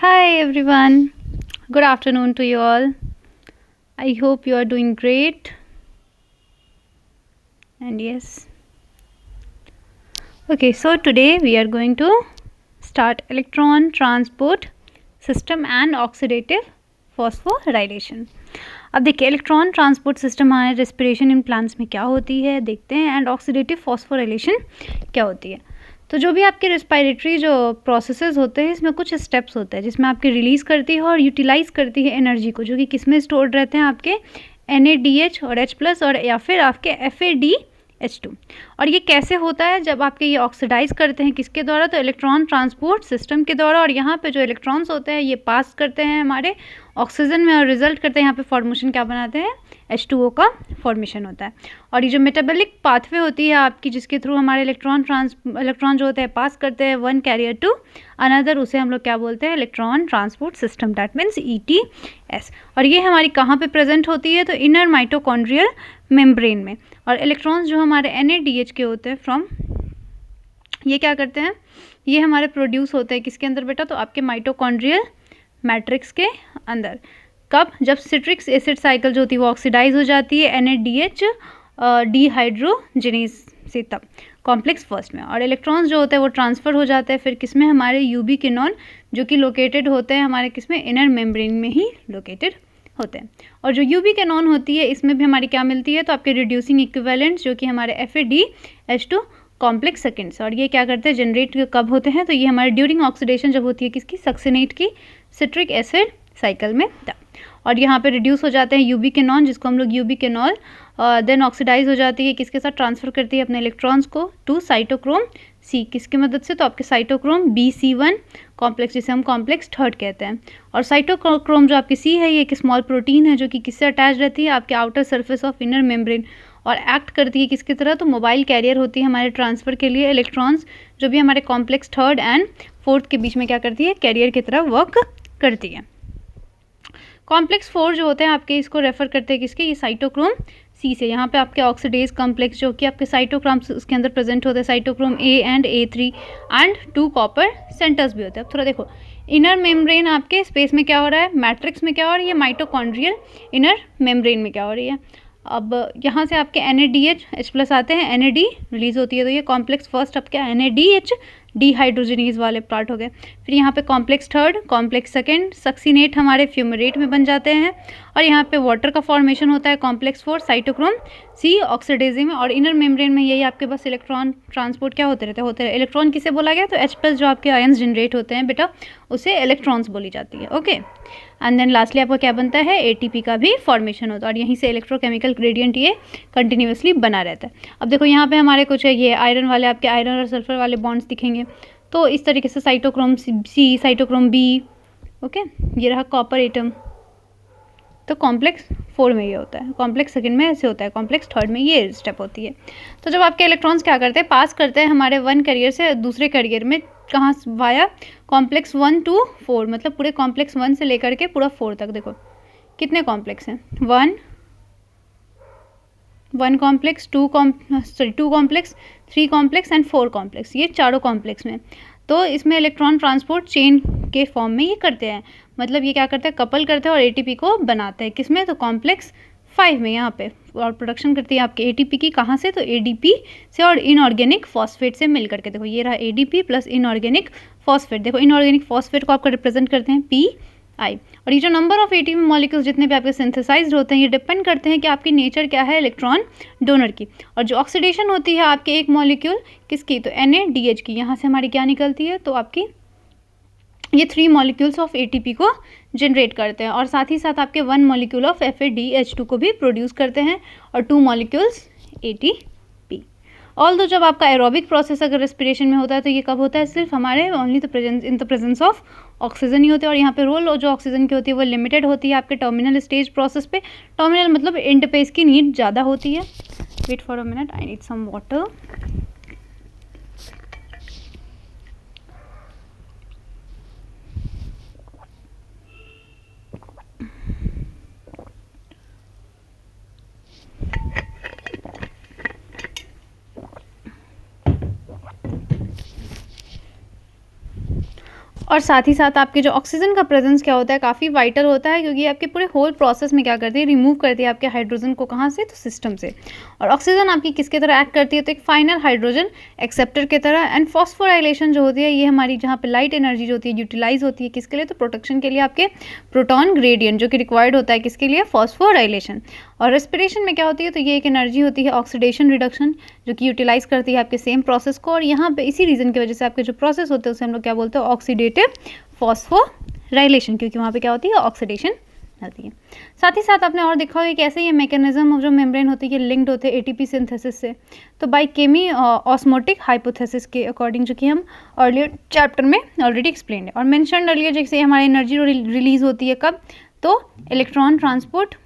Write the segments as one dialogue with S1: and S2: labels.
S1: Hi everyone. Good afternoon to you all. I hope you are doing great. And yes. Okay, so today we are going to start electron transport system and oxidative phosphorylation. अब देखिए electron transport system हमारे respiration in plants में क्या होती है देखते हैं and oxidative phosphorylation क्या होती है। तो जो भी आपके रेस्पिरेटरी जो प्रोसेसेस होते हैं इसमें कुछ स्टेप्स होते हैं जिसमें आपकी रिलीज़ करती है और यूटिलाइज करती है एनर्जी को, जो कि किस में स्टोर्ड रहते हैं आपके NaDH और H+ और या फिर आपके FADH2। और ये कैसे होता है जब आपके ये ऑक्सीडाइज करते हैं किसके द्वारा, तो इलेक्ट्रॉन ट्रांसपोर्ट सिस्टम के द्वारा। और यहाँ पे जो इलेक्ट्रॉन्स होते हैं ये पास करते हैं हमारे ऑक्सीजन में और रिजल्ट करते हैं यहाँ पे फॉर्मेशन क्या बनाते हैं, H2O का फॉर्मेशन होता है। और ये जो मेटाबॉलिक पाथवे होती है आपकी जिसके थ्रू हमारे इलेक्ट्रॉन जो होते हैं पास करते हैं वन कैरियर टू अनदर, उसे हम लोग क्या बोलते हैं, electron transport system, that means ETS। और ये हमारी कहाँ पे प्रेजेंट होती है, तो इनर माइटोकॉन्ड्रियल मेम्ब्रेन में। और इलेक्ट्रॉन्स जो हमारे NaDH के होते हैं फ्रॉम, ये क्या करते हैं, ये हमारे प्रोड्यूस होते हैं किसके अंदर बेटा, तो आपके माइटोकॉन्ड्रियल मैट्रिक्स के अंदर। कब, जब सिट्रिक एसिड साइकिल जो होती है वो ऑक्सीडाइज हो जाती है NaDH डिहाइड्रोजिनेज से, तब कॉम्प्लेक्स फर्स्ट में। और इलेक्ट्रॉन्स जो होते हैं वो ट्रांसफ़र हो जाते हैं फिर किसमें, हमारे यूबिक्विनोन, जो कि लोकेटेड होते हैं हमारे किसमें, इनर मेम्ब्रेन में ही लोकेटेड होते हैं। और जो यूबिक्विनोन होती है इसमें भी हमारी क्या मिलती है, तो आपके रिड्यूसिंग इक्विवेलेंट्स जो कि हमारे FADH2 कॉम्प्लेक्स सेकेंड्स। और ये क्या करते हैं, जनरेट कब होते हैं, तो ये हमारे ड्यूरिंग ऑक्सीडेशन जब होती है किसकी, सक्सिनेट की सिट्रिक एसिड साइकिल में तब। और यहाँ पे रिड्यूस हो जाते हैं यूबिक्विनोन जिसको हम लोग यूबिक्विनॉल, देन ऑक्सीडाइज हो जाती है किसके साथ, ट्रांसफ़र करती है अपने इलेक्ट्रॉन्स को टू साइटोक्रोम C, किसकी मदद से, तो आपके साइटोक्रोम BC1 कॉम्प्लेक्स जिसे हम कॉम्प्लेक्स थर्ड कहते हैं। और साइटोक्रोम जो आपकी C है ये एक स्मॉल प्रोटीन है जो कि किससे अटैच रहती है, आपके outer surface of inner membrane, और एक्ट करती है किसकी तरह, तो मोबाइल कैरियर होती है हमारे ट्रांसफ़र के लिए इलेक्ट्रॉन्स जो भी हमारे कॉम्प्लेक्स थर्ड एंड फोर्थ के बीच में क्या करती है, कैरियर की तरह वर्क करती है। कॉम्प्लेक्स 4 जो होते हैं आपके, इसको रेफर करते हैं किसके, ये साइटोक्रोम C से। यहाँ पे आपके ऑक्सीडेज कॉम्प्लेक्स जो कि आपके साइटोक्रोम्स उसके अंदर प्रेजेंट होते हैं, cytochrome A and A3 and 2 copper centres भी होते हैं। अब थोड़ा देखो इनर मेम्ब्रेन आपके स्पेस में क्या हो रहा है, मैट्रिक्स में क्या हो रही है, माइटोकॉन्ड्रियल इनर मेम्ब्रेन में क्या हो रही है। अब यहाँ से आपके NaDH H+ आते हैं, NAD रिलीज होती है, तो ये कॉम्प्लेक्स फर्स्ट आपके NaDH डिहाइड्रोजनेज वाले पार्ट हो गए। फिर यहाँ पे complex third, complex second succinate हमारे फ्यूमरेट में बन जाते हैं। और यहाँ पे वाटर का फॉर्मेशन होता है कॉम्प्लेक्स 4 साइटोक्रोम C ऑक्सीडेजिंग में। और इनर मेम्ब्रेन में यही आपके पास इलेक्ट्रॉन ट्रांसपोर्ट क्या होते रहते हैं। इलेक्ट्रॉन किसे बोला गया, तो H+ जो आपके आयंस जनरेट होते हैं बेटा उसे इलेक्ट्रॉन्स बोली जाती है। ओके, एंड देन लास्टली आपका क्या बनता है, ATP का भी फॉर्मेशन होता है। और यहीं से इलेक्ट्रोकेमिकल ग्रेडियंट ये कंटिन्यूसली बना रहता है। अब देखो यहाँ पे हमारे कुछ है ये आयरन वाले, आपके आयरन और सल्फर वाले बॉन्ड्स दिखेंगे। तो इस तरीके से cytochrome C, cytochrome B, okay, ये रहा कॉपर एटम। तो कॉम्प्लेक्स 4 में ये होता है, कॉम्प्लेक्स सेकंड में ऐसे होता है, कॉम्प्लेक्स थर्ड में ये स्टेप होती है। तो जब आपके इलेक्ट्रॉन्स क्या करते हैं, पास करते हैं हमारे वन कैरियर से दूसरे कैरियर में, कहाँ वाया कॉम्प्लेक्स 1 to 4, मतलब पूरे कॉम्प्लेक्स 1 से लेकर के पूरा 4 तक। देखो कितने कॉम्प्लेक्स हैं, 1 complex, 2 complex, 3 complex and 4 complex, ये चारों कॉम्प्लेक्स में। तो इसमें इलेक्ट्रॉन ट्रांसपोर्ट चेन के फॉर्म में ये करते हैं, मतलब ये क्या करते हैं, कपल करते हैं और ATP को बनाते हैं किसमें, तो कॉम्प्लेक्स 5 में यहाँ पे। और प्रोडक्शन करती है आपके ATP की कहाँ से, तो ADP से और इनऑर्गेनिक फॉस्फेट से मिल करके। देखो ये रहा ADP प्लस इनऑर्गेनिक फॉस्फेट। देखो इनऑर्गेनिक फॉस्फेट को आपका रिप्रेजेंट करते हैं PI। और ये जो नंबर ऑफ ATP मॉलिक्यूल्स जितने भी आपके सिंथेसाइज्ड होते हैं ये डिपेंड करते हैं कि आपकी नेचर क्या है इलेक्ट्रॉन डोनर की। और जो ऑक्सीडेशन होती है आपके एक मॉलिक्यूल किसकी, तो NaDH की, यहाँ से हमारी क्या निकलती है, तो आपकी ये 3 मॉलिक्यूल्स ऑफ ATP को जनरेट करते हैं। और साथ ही साथ आपके 1 मॉलिक्यूल ऑफ FADH2 को भी प्रोड्यूस करते हैं और 2 मॉलिक्यूल्स ATP। ऑल्दो जब आपका एरोबिक प्रोसेस अगर रेस्पिरेशन में होता है तो ये कब होता है, सिर्फ हमारे only in the presence of oxygen ही होते हैं। और यहाँ पे रोल जो ऑक्सीजन की होती है वो लिमिटेड होती है आपके टर्मिनल स्टेज प्रोसेस पे। टर्मिनल मतलब एंड पे इसकी नीड ज़्यादा होती है। Wait for a minute, I need some water. और साथ ही साथ आपके जो ऑक्सीजन का प्रेजेंस क्या होता है, काफ़ी वाइटल होता है, क्योंकि आपके पूरे होल प्रोसेस में क्या करती है, रिमूव करती है आपके हाइड्रोजन को, कहाँ से, तो सिस्टम से। और ऑक्सीजन आपकी किसके तरह एक्ट करती है, तो एक फाइनल हाइड्रोजन एक्सेप्टर की तरह। एंड फॉस्फोराइलेशन जो होती है, ये हमारी जहाँ पे लाइट एनर्जी जो होती है यूटिलाइज होती है किसके लिए, तो प्रोटेक्शन के लिए, आपके प्रोटॉन ग्रेडियंट जो कि रिक्वायर्ड होता है किसके लिए, फॉस्फोराइलेशन। और रेस्पिरेशन में क्या होती है, तो ये एक एनर्जी होती है ऑक्सीडेशन रिडक्शन, जो कि यूटिलाइज करती है आपके सेम प्रोसेस को। और यहाँ पे इसी रीज़न की वजह से आपके जो प्रोसेस होते हैं उसे हम लोग क्या बोलते हैं, ऑक्सीडेटिव फॉस्फोराइलेशन, क्योंकि वहाँ पे क्या होती है, ऑक्सीडेशन होती है। साथ ही साथ आपने और देखा होगा कि ऐसे ये मैकेनिज्म जो मेम्ब्रेन होती है लिंक्ड होते हैं एटीपी सिंथेसिस से, तो बाय केमी ऑस्मोटिक हाइपोथेसिस के अकॉर्डिंग, जो कि हम अर्लियर चैप्टर में ऑलरेडी एक्सप्लेन है। और मेंशन अर्लियर जैसे हमारी एनर्जी रिलीज होती है कब, तो इलेक्ट्रॉन ट्रांसपोर्ट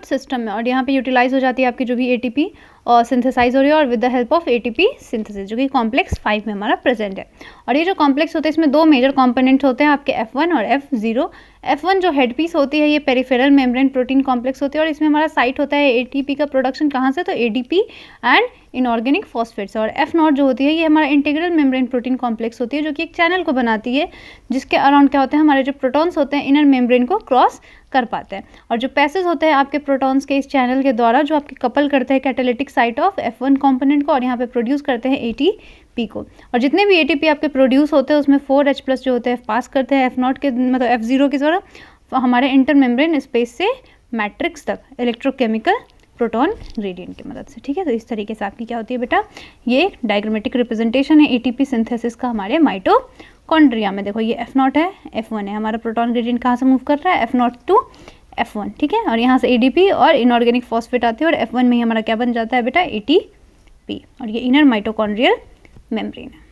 S1: सिस्टम में, और यहाँ पे यूटिलाइज हो जाती है आपकी जो भी एटीपी और सिंथेसाइज हो रही है, और with the help of ATP synthesis, जो कि कॉम्प्लेक्स 5 में हमारा प्रेजेंट है। और ये जो कॉम्प्लेक्स होते हैं इसमें दो मेजर कंपोनेंट्स होते हैं आपके F1 और F0। F1 जो हेड पीस होती है ये पेरिफेरल मेम्ब्रेन प्रोटीन कॉम्प्लेक्स होती है, और इसमें हमारा साइट होता है एटीपी का प्रोडक्शन, कहाँ से, तो एडीपी एंड इनऑर्गेनिक फॉस्फेट्स। और F0 जो होती है ये हमारा इंटीग्रल मेम्ब्रेन प्रोटीन कॉम्प्लेक्स होती है, जो कि एक चैनल को बनाती है, जिसके अराउंड क्या होते हैं, हमारे जो प्रोटॉन्स होते हैं इनर मेम्ब्रेन को क्रॉस कर पाते हैं। और जो पैसेज होते हैं आपके प्रोटॉन्स के इस चैनल के द्वारा, जो आपके कपल करते हैं catalytic site of F1 component को, और यहाँ पे प्रोड्यूस करते हैं एटीपी को। और जितने भी एटीपी आपके प्रोड्यूस होते हैं उसमें 4H+ जो होते हैं पास करते हैं F0 के, मतलब F0 की तरह हमारे इंटर मेम्ब्रेन स्पेस से मैट्रिक्स तक इलेक्ट्रोकेमिकल प्रोटॉन ग्रेडियंट की मदद से। ठीक है, तो इस तरीके से आपकी क्या होती है बेटा, ये एक डायग्रामेटिक रिप्रेजेंटेशन है एटीपी सिंथेसिस का हमारे माइटोकॉन्ड्रिया में। देखो ये F0 है, F1 है, हमारा प्रोटॉन ग्रेडियंट कहाँ से मूव कर रहा है, F0 टू F1। ठीक है, और यहाँ से एडीपी और इनऑर्गेनिक फॉस्फेट आते हैं, और F1 में ही हमारा क्या बन जाता है बेटा, एटीपी। और ये इनर माइटोकॉन्ड्रियल मेम्ब्रेन है।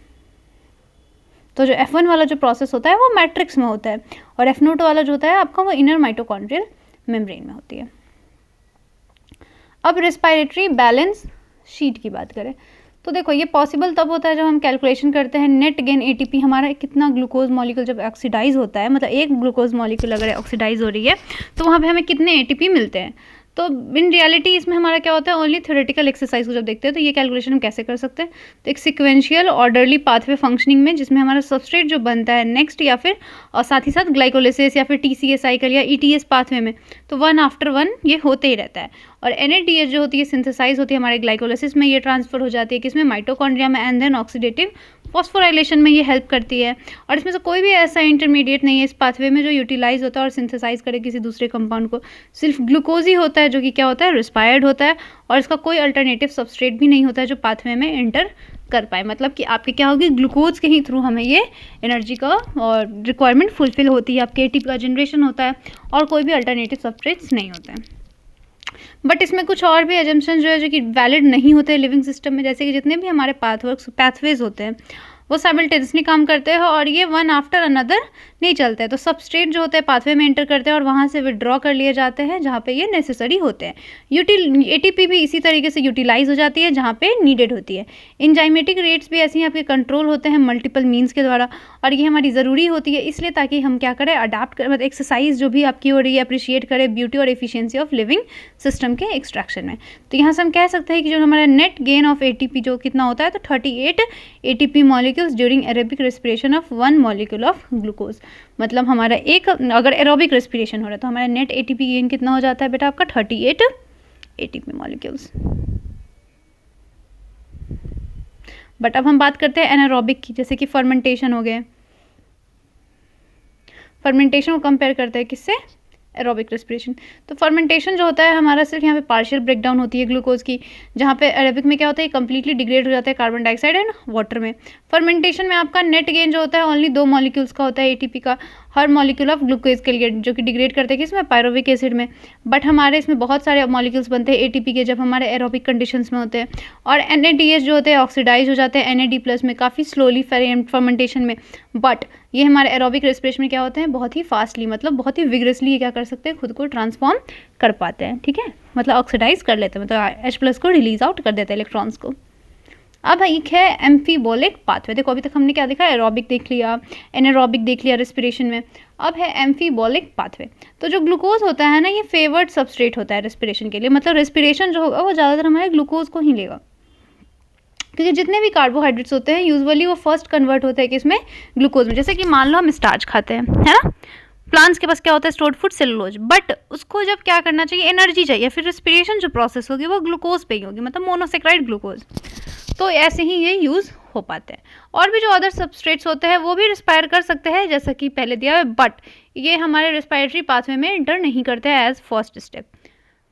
S1: तो जो F1 वाला जो प्रोसेस होता है वो मैट्रिक्स में होता है, और F0 वाला जो होता है आपका वो इनर माइटोकॉन्ड्रियल मेम्ब्रेन में होती है। अब रेस्पिरेटरी बैलेंस शीट की बात करें तो देखो ये पॉसिबल तब होता है जब हम कैलकुलेशन करते हैं नेट गेन एटीपी, हमारा कितना ग्लूकोज मॉलिक्यूल जब ऑक्सीडाइज होता है, मतलब एक ग्लूकोज मॉलिक्यूल अगर ऑक्सीडाइज हो रही है तो वहाँ पे हमें कितने एटीपी मिलते हैं। तो इन रियलिटी इसमें हमारा क्या होता है, ओनली थ्योरेटिकल एक्सरसाइज को जब देखते हैं तो ये कैलकुलेशन हम कैसे कर सकते हैं, तो एक सिक्वेंशियल ऑर्डरली पाथवे फंक्शनिंग में, जिसमें हमारा सबस्ट्रेट जो बनता है नेक्स्ट या फिर और साथ ही साथ ग्लाइकोलिसिस या फिर टीसीए साइकिल या ईटीएस पाथवे में, तो 1 आफ्टर 1 ये होते ही रहता है। और एनएडीएच जो होती है सिंथेसाइज होती है हमारे ग्लाइकोलिसिस में, ये ट्रांसफर हो जाती है किसमें, माइटोकॉन्ड्रिया में, एंड देन ऑक्सीडेटिव फॉस्फोराइलेशन में ये हेल्प करती है। और इसमें से कोई भी ऐसा इंटरमीडिएट नहीं है इस पाथवे में जो यूटिलाइज होता है और सिंथेसाइज करे किसी दूसरे कंपाउंड को, सिर्फ ग्लूकोज ही होता है जो कि क्या होता है, रिस्पायर्ड होता है, और इसका कोई अल्टरनेटिव सबस्ट्रेट भी नहीं होता है जो पाथवे में एंटर कर पाए। मतलब कि आपके क्या होगी, ग्लूकोज के ही थ्रू हमें ये एनर्जी का और रिक्वायरमेंट फुलफिल होती है, आपके एटीपी का जनरेशन होता है, और कोई भी अल्टरनेटिव सबस्ट्रेट्स नहीं होते हैं। बट इसमें कुछ और भी एजम्पशन जो है जो कि वैलिड नहीं होते हैं लिविंग सिस्टम में, जैसे कि जितने भी हमारे पाथवेज होते हैं वो साइमल्टेनियसली काम करते हैं, और ये वन आफ्टर अनदर नहीं चलते हैं। तो सबस्ट्रेट जो होते हैं पाथवे में एंटर करते हैं और वहाँ से विड्रॉ कर लिए जाते हैं जहाँ पे ये नेसेसरी होते हैं। एटीपी भी इसी तरीके से यूटिलाइज हो जाती है जहाँ पे नीडेड होती है। इंजाइमेटिक रेट्स भी ऐसे ही आपके कंट्रोल होते हैं मल्टीपल मीन्स के द्वारा, और ये हमारी ज़रूरी होती है इसलिए ताकि हम क्या करें, अडाप्ट कर, मतलब एक्सरसाइज जो भी आपकी हो रही है अप्रिशिएट करें ब्यूटी और एफिशिएंसी ऑफ लिविंग सिस्टम के एक्सट्रैक्शन में। तो यहाँ से हम कह सकते हैं कि जो हमारा नेट गेन ऑफ एटीपी जो कितना होता है, तो 38 ATP molecules during aerobic respiration of 1 molecule of glucose. मतलब हमारा एक अगर एरोबिक रेस्पिरेशन हो रहा है तो हमारा नेट एटीपी गेन कितना हो जाता है बेटा आपका, 38 एटीपी मॉलिक्यूल्स। बट अब हम बात करते हैं एनारोबिक की, जैसे कि फर्मेंटेशन हो गए। फर्मेंटेशन को कंपेयर करते हैं किससे, एरोबिक रेस्पिरेशन। तो फर्मेंटेशन जो होता है हमारा सिर्फ यहाँ पे पार्शियल ब्रेकडाउन होती है ग्लूकोज की, जहाँ पे एरोबिक में क्या होता है, कंप्लीटली डिग्रेड हो जाता है कार्बन डाइऑक्साइड एंड वाटर में। फर्मेंटेशन में आपका नेट गेन जो होता है ओनली 2 मॉलिक्यूल्स का होता है एटीपी का, हर मॉलिक्यूल ऑफ ग्लूकोज के लिए, जो कि डिग्रेड करते हैं किसमें, पायरोविक एसिड में। बट हमारे इसमें बहुत सारे मॉलिक्यूल्स बनते हैं एटीपी के जब हमारे एरोबिक कंडीशंस में होते हैं। और एनएडीएच जो होते हैं ऑक्सीडाइज हो जाते हैं NAD+ में काफ़ी स्लोली फर्मेंटेशन में। बट ये हमारे एरोबिक रेस्पिरेशन में क्या होते हैं, बहुत ही फास्टली, मतलब बहुत ही विग्रसली ये क्या कर सकते हैं, खुद को ट्रांसफॉर्म कर पाते हैं। ठीक है, मतलब ऑक्सीडाइज कर लेते हैं, मतलब H+ को रिलीज आउट कर देते हैं इलेक्ट्रॉन्स को। अब एक है एम्फीबोलिक पाथवे। देखो अभी तक हमने क्या देखा, एरोबिक देख लिया, एनारोबिक देख लिया रेस्पिरेशन में, अब है एम्फीबोलिक पाथवे। तो जो ग्लूकोज होता है ना, ये फेवर्ड सबस्ट्रेट होता है रेस्पिरेशन के लिए, मतलब रेस्पिरेशन जो होगा वो ज़्यादातर हमारे ग्लूकोज को ही लेगा। क्योंकि जितने भी कार्बोहाइड्रेट्स होते हैं यूजुअली वो फर्स्ट कन्वर्ट होते हैं किसमें, ग्लूकोज में। जैसे कि मान लो हम स्टार्च खाते हैं, है ना, प्लांट्स के पास क्या होता है, स्टोर्ड फूड सेलुलोज, बट उसको जब क्या करना चाहिए, एनर्जी चाहिए, फिर रेस्पिरेशन जो प्रोसेस होगी वो ग्लूकोज पे ही होगी, मतलब मोनोसेक्राइड ग्लूकोज। तो ऐसे ही ये यूज़ हो पाते हैं। और भी जो अदर सबस्ट्रेट्स होते हैं वो भी रिस्पायर कर सकते हैं, जैसा कि पहले दिया है, बट ये हमारे रेस्पिरेटरी पाथवे में इंटर नहीं करते हैं एज फर्स्ट स्टेप।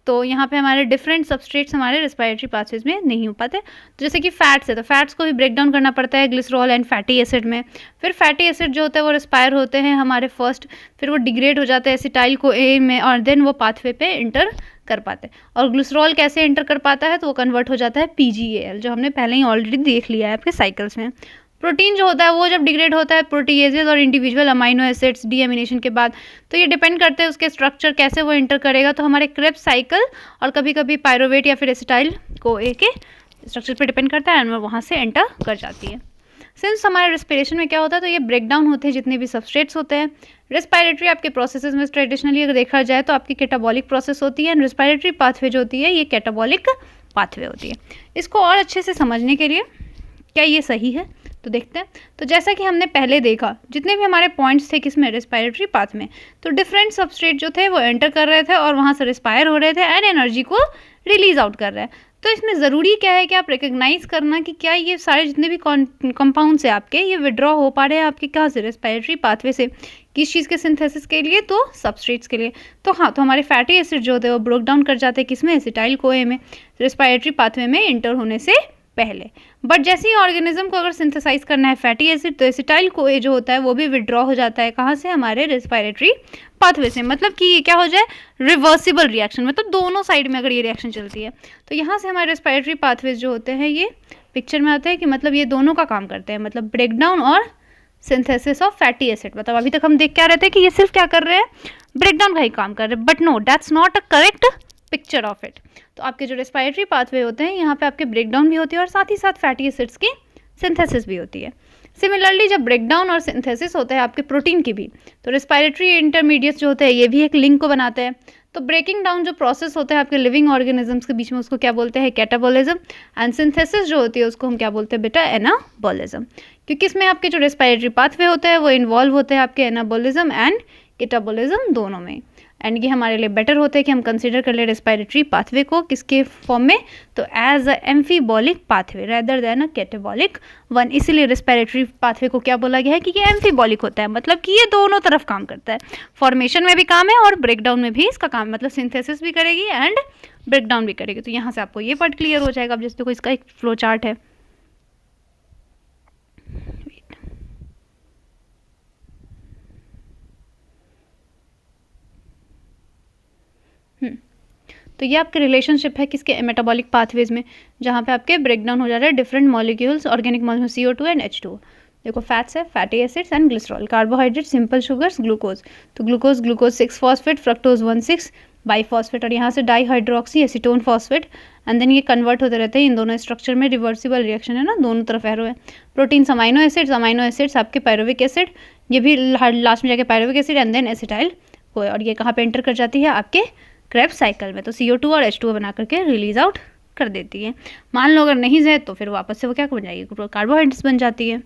S1: तो यहाँ पे हमारे डिफरेंट सबस्ट्रेट्स हमारे रेस्पिरेटरी पाथवेज में नहीं हो पाते। तो जैसे कि फैट्स है, तो फैट्स को भी ब्रेक डाउन करना पड़ता है ग्लिसरॉल एंड फैटी एसिड में। फिर फैटी एसिड जो होता है वो रिस्पायर होते हैं हमारे फर्स्ट, फिर वो डिग्रेड हो जाते हैं एसिटाइल को ए में, और देन वो पाथवे पे इंटर कर पाते हैं। और ग्लिसरॉल कैसे इंटर कर पाता है, तो वो कन्वर्ट हो जाता है PGAL, जो हमने पहले ही ऑलरेडी देख लिया है आपके साइकिल्स में। प्रोटीन जो होता है वो जब डिग्रेड होता है प्रोटीएजेज और इंडिविजुअल अमाइनो एसिड्स डीएमिनेशन के बाद, तो ये डिपेंड करते हैं उसके स्ट्रक्चर कैसे वो इंटर करेगा। तो हमारे क्रेब्स साइकिल और कभी कभी पायरोवेट या फिर एसिटाइल को ए के स्ट्रक्चर पे डिपेंड करता है, एंड वो वहाँ से एंटर कर जाती है। सिंस हमारे रेस्पिरेशन में क्या होता है, तो ये ब्रेक डाउन होते हैं जितने भी सबस्ट्रेट्स होते हैं। रेस्पिरेटरी आपके प्रोसेसेस में ट्रेडिशनली अगर देखा जाए तो आपकी कैटाबॉलिक प्रोसेस होती है, एंड रेस्पिरेटरी पाथवे जो होती है ये कैटाबॉलिक पाथवे होती है। इसको और अच्छे से समझने के लिए क्या ये सही है, तो देखते हैं। तो जैसा कि हमने पहले देखा, जितने भी हमारे पॉइंट्स थे किसमें, रेस्पिरेटरी पाथ में, तो डिफरेंट सबस्ट्रेट जो थे वो एंटर कर रहे थे और वहाँ से रिस्पायर हो रहे थे एंड एनर्जी को रिलीज आउट कर रहे हैं। तो इसमें ज़रूरी क्या है कि आप रिकग्नाइज करना कि क्या ये सारे जितने भी कंपाउंड्स हैं आपके, ये विड्रॉ हो पा रहे हैं आपके कहाँ से, रेस्पिरेटरी पाथवे से। किस चीज़ के सिंथेसिस के लिए, तो सबस्ट्रेट्स के लिए। तो हाँ, तो हमारे फैटी एसिड जो होते हैं वो ब्रेक डाउन कर जाते हैं किसमें, एसिटाइल को ए में, रेस्पिरेटरी पाथवे में इंटर होने से पहले। बट जैसे ही ऑर्गेनिज्म को अगर सिंथेसाइज करना है फैटी एसिड, तो एसिटाइल को ए जो होता है वो भी विड्रॉ हो जाता है कहाँ से, हमारे रेस्पिरेटरी पाथवे से। मतलब कि ये क्या हो जाए, रिवर्सिबल रिएक्शन, मतलब दोनों साइड में अगर ये रिएक्शन चलती है, तो यहाँ से हमारे रेस्पिरेटरी पाथवेज जो होते हैं ये पिक्चर में आते हैं कि मतलब ये दोनों का काम करते हैं, मतलब ब्रेक डाउन और सिंथेसिस ऑफ फैटी एसिड। मतलब अभी तक हम देख क्या रहे थे कि ये सिर्फ क्या कर रहे हैं, ब्रेक डाउन का ही काम कर रहे हैं, but no, that's not a correct picture of it. तो आपके जो रेस्पिरेटरी पाथवे होते हैं यहाँ पे आपके ब्रेक डाउन भी होती है और साथ ही साथ फैटी एसिड्स की सिंथेसिस भी होती है। सिमिलरली जब ब्रेक डाउन और सिंथेसिस होता है आपके प्रोटीन की भी, तो रेस्पिरेटरी इंटरमीडिएट्स जो होते हैं ये भी एक लिंक को बनाते हैं। तो ब्रेकिंग डाउन जो प्रोसेस होता है आपके लिविंग ऑर्गेनिजम्स के बीच में, उसको क्या बोलते हैं, कैटाबॉलिज्म। एंड सिंथेसिस जो होती है उसको हम क्या बोलते हैं बेटा, एनाबॉलिज्म। क्योंकि इसमें आपके जो रेस्पिरेटरी पाथवे होते हैं वो इन्वॉल्व होते हैं आपके एनाबॉलिज्म एंड कैटाबॉलिज्म दोनों में। एंड ये हमारे लिए बेटर होता है कि हम कंसिडर कर ले रेस्पिरेटरी पाथवे को किसके फॉर्म में, तो as a amphibolic pathway rather than a catabolic one. इसीलिए रेस्पिरेटरी पाथवे को क्या बोला गया है कि ये एम्फीबॉलिक होता है, मतलब कि ये दोनों तरफ काम करता है, फॉर्मेशन में भी काम है और ब्रेक डाउन में भी इसका काम, मतलब सिंथेसिस भी करेगी एंड ब्रेक डाउन भी करेगी। तो यहाँ से आपको ये पार्ट क्लियर हो जाएगा। अब जैसे देखो इसका एक फ्लो चार्ट है, तो ये आपके रिलेशनशिप है किसके, मेटाबॉलिक पाथवेज में, जहाँ पे आपके ब्रेक डाउन हो जा रहे हैं different molecules, organic molecule CO2 and H2। देखो फैट्स है, fatty acids and glycerol, carbohydrate, simple sugars, glucose. तो ग्लूकोज 6 फॉस्फेट, फ्रक्टोज 1,6 बाईफॉस्फेट, और यहाँ से dihydroxy acetone phosphate, and then ये कन्वर्ट होते रहते हैं इन दोनों स्ट्रक्चर में, रिवर्सिबल रिएक्शन है ना, दोनों तरफ एरो है। प्रोटीन्स अमाइनो एसिड्स आपके पायरोविक एसिड, ये भी लास्ट में जाके pyruvic acid and then acetyl को, और ये कहाँ पे एंटर कर जाती है आपके क्रेब्स साइकिल में, तो CO2 और H2O बना करके रिलीज आउट कर देती है। मान लो अगर नहीं है तो फिर वापस से वो क्या बन जाएगी, कार्बोहाइड्रेट्स बन जाती है।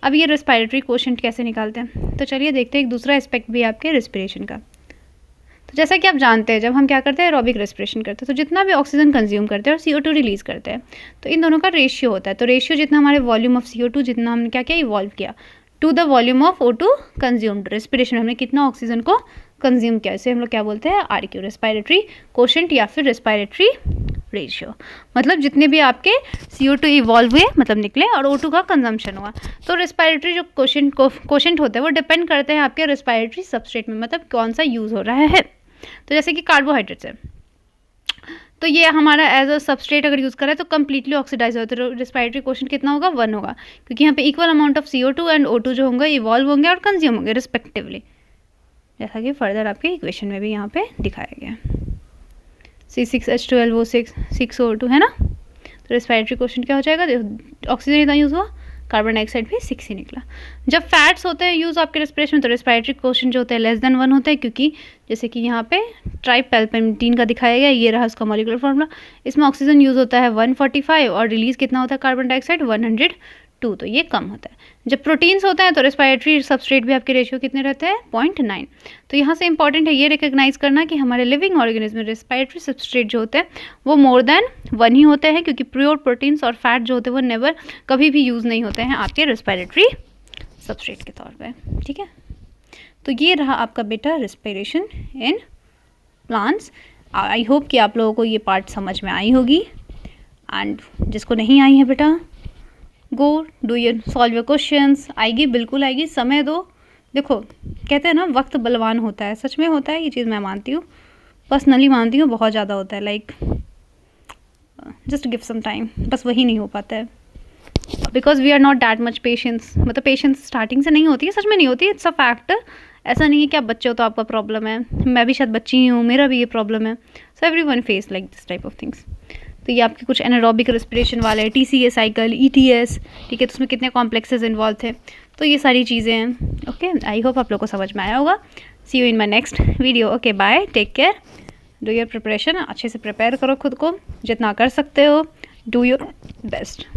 S1: अब ये रेस्पिरेटरी कोशेंट कैसे निकालते हैं, तो चलिए देखते हैं एक दूसरा एस्पेक्ट भी आपके रेस्पिरेशन का। तो जैसा कि आप जानते हैं जब हम क्या करते हैं, एरोबिक रेस्पिरेशन करते हैं, तो जितना भी ऑक्सीजन कंज्यूम करते हैं और CO2 रिलीज करते हैं, तो इन दोनों का रेशियो होता है। तो रेशियो जितना हमारे वॉल्यूम ऑफ CO2, जितना हमने क्या किया, इवॉल्व किया, to the volume of O2 consumed, respiration हमने कितना ऑक्सीजन को कंज्यूम किया, इसे हम लोग क्या बोलते हैं, RQ, रेस्पिरेटरी कोशेंट या फिर रेस्पिरेटरी रेशियो। मतलब जितने भी आपके CO2 इवॉल्व हुए, मतलब निकले, और O2 का कंजम्पशन हुआ। तो रेस्पिरेटरी जो कोशेंट होता है वो डिपेंड करते हैं आपके रेस्पिरेटरी सबस्ट्रेट में, मतलब कौन सा यूज़ हो रहा है। तो जैसे कि कार्बोहाइड्रेट्स है, तो ये हमारा एज अ सबस्ट्रेट अगर यूज़ करें तो कम्प्लीटली ऑक्सीडाइज होता है, तो रेस्पिरेटरी कोशेंट कितना होगा, 1 होगा, क्योंकि यहाँ पे equal amount of CO2 and O2 जो होंगे इवॉल्व होंगे और कंज्यूम होंगे रिस्पेक्टिवली, जैसा कि फर्दर आपके इक्वेशन में भी यहाँ पे दिखाया गया। C6H12O6 6O2 है ना। तो रेस्पिरेटरी कोशेंट क्या हो जाएगा, ऑक्सीजन इतना यूज़ हुआ, कार्बन डाइऑक्साइड भी 6 ही निकला। जब फैट्स होते हैं यूज़ आपके रेस्पिरेशन में तो रेस्पिरेटरी क्वोशिएंट जो होते हैं <1 होते हैं, क्योंकि जैसे कि यहाँ पे ट्राइपेल्पेंटीन का दिखाया गया, ये रहा उसका मॉलिक्यूलर फॉर्मूला। इसमें ऑक्सीजन यूज़ होता है 145 और रिलीज़ कितना होता है कार्बन डाइऑक्साइड 102, तो ये कम होता है। जब प्रोटीन्स होते हैं तो रेस्पिरेटरी सबस्ट्रेट भी आपके रेशियो कितने रहते हैं 0.9। तो यहाँ से इंपॉर्टेंट है ये रिकग्नाइज करना कि हमारे लिविंग ऑर्गेनिज्म में रेस्पिरेटरी सबस्ट्रेट जो होते हैं वो मोर देन 1 ही होते हैं, क्योंकि प्योर प्रोटीन्स और फैट जो होते हैं वो नेवर कभी भी यूज़ नहीं होते हैं आपके रेस्पिरेटरी सबस्ट्रेट के तौर पे। ठीक है, तो ये रहा आपका बेटा respiration in plants. I hope कि आप लोगों को ये पार्ट समझ में आई होगी, एंड जिसको नहीं आई है बेटा go do your solve your questions. आएगी, बिल्कुल आएगी, समय दो। देखो कहते हैं ना वक्त बलवान होता है, सच में होता है, ये चीज़ मैं मानती हूँ, पर्सनली मानती हूँ, बहुत ज़्यादा होता है। Like just give some time, बस वही नहीं हो पाता है because we are not that much patience. मतलब पेशेंस स्टार्टिंग से नहीं होती है, सच में नहीं होती, इट्स अ फैक्ट। ऐसा नहीं है कि आप बच्चे हो तो आपका प्रॉब्लम है, मैं भी शायद बच्ची ही हूँ, मेरा भी ये प्रॉब्लम है। So every one face like this type of things. तो ये आपके कुछ एनारोबिक रेस्पिरेशन वाले TCA साइकिल, ETS, ठीक है, तो उसमें कितने कॉम्प्लेक्सेस इन्वॉल्व थे, तो ये सारी चीज़ें हैं। ओके, आई होप आप लोग को समझ में आया होगा। See you in my next video. Okay, bye, take care, do your preparation, अच्छे से प्रिपेयर करो खुद को जितना कर सकते हो, डू योर बेस्ट।